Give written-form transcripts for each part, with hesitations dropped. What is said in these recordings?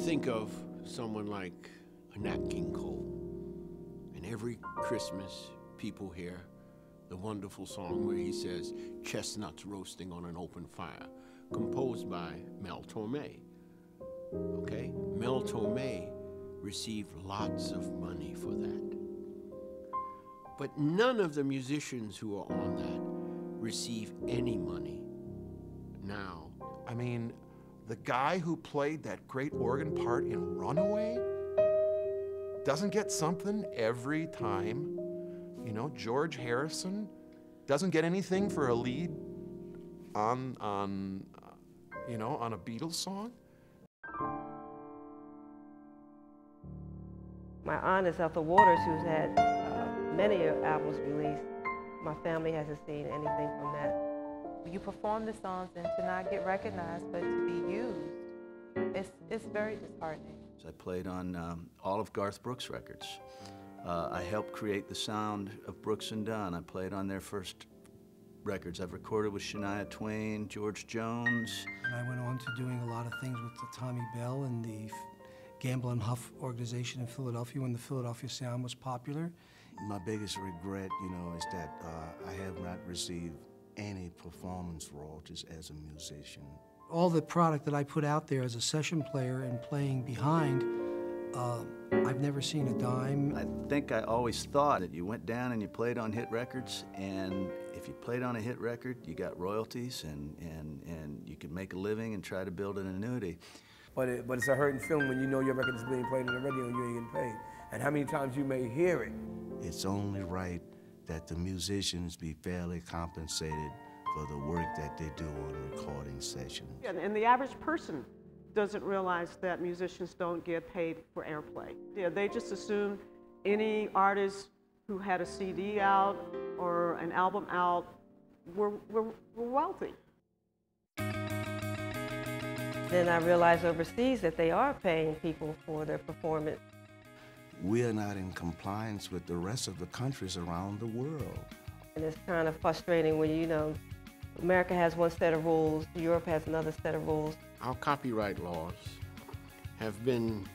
think of someone like Nat King Cole, and every Christmas people hear the wonderful song where he says, "Chestnuts roasting on an open fire," composed by Mel Torme. Okay? Mel Torme received lots of money for that. But none of the musicians who are on that receive any money now. I mean, the guy who played that great organ part in Runaway doesn't get something every time. You know, George Harrison doesn't get anything for a lead on a Beatles song. My aunt is Ethel Waters, who's had many albums released. My family hasn't seen anything from that. You perform the songs and to not get recognized, but to be used, it's very disheartening. I played on all of Garth Brooks' records. I helped create the sound of Brooks and Dunn. I played on their first records. I've recorded with Shania Twain, George Jones. And I went on to doing a lot of things with the Tommy Bell and the Gamble and Huff organization in Philadelphia when the Philadelphia sound was popular. My biggest regret, is that I have not received any performance royalties as a musician. All the product that I put out there as a session player and playing behind, I've never seen a dime. I think I always thought that you went down and you played on hit records, and if you played on a hit record, you got royalties and you could make a living and try to build an annuity. But it's a hurting feeling when you know your record is being played on the radio and you ain't getting paid. And how many times you may hear it. It's only right that the musicians be fairly compensated for the work that they do on recording sessions. And the average person doesn't realize that musicians don't get paid for airplay. Yeah, they just assume any artist who had a CD out or an album out were wealthy. Then I realized overseas that they are paying people for their performance. We are not in compliance with the rest of the countries around the world. And it's kind of frustrating when, America has one set of rules, Europe has another set of rules. Our copyright laws have been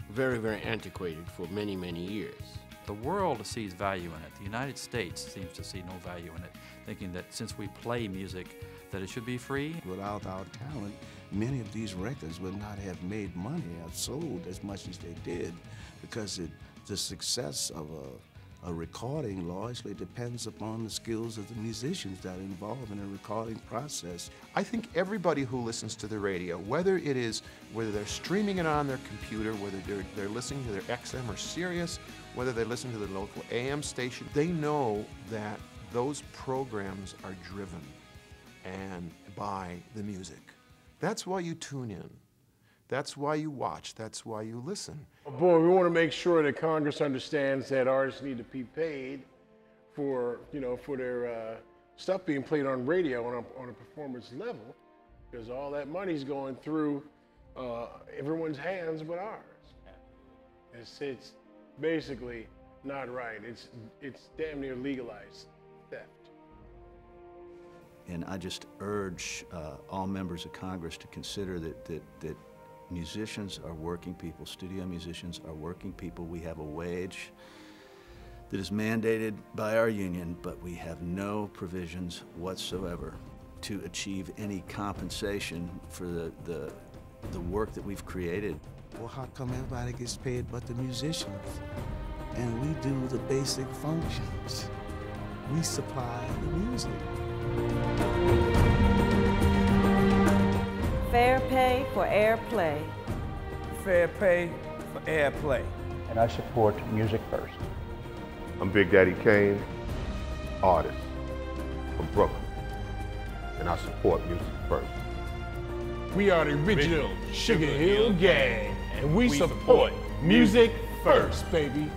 very, very antiquated for many, many years. The world sees value in it. The United States seems to see no value in it, thinking that since we play music, that it should be free. Without our talent, many of these records would not have made money or sold as much as they did, because the success of a recording largely depends upon the skills of the musicians that are involved in the recording process. I think everybody who listens to the radio, whether they're streaming it on their computer, whether they're listening to their XM or Sirius, whether they listen to the local AM station, they know that those programs are driven and by the music. That's why you tune in. That's why you watch. That's why you listen. Boy, we want to make sure that Congress understands that artists need to be paid for, for their stuff being played on radio on a performance level, because all that money's going through everyone's hands but ours. It's basically not right. It's damn near legalized theft. And I just urge all members of Congress to consider that musicians are working people, studio musicians are working people. We have a wage that is mandated by our union, but we have no provisions whatsoever to achieve any compensation for the work that we've created. Well, how come everybody gets paid but the musicians? And we do the basic functions. We supply the music. Fair pay for airplay. Fair pay for airplay. And I support Music First. I'm Big Daddy Kane, artist from Brooklyn, and I support Music First. We are the original Sugar Hill Gang, and we support Music First, baby.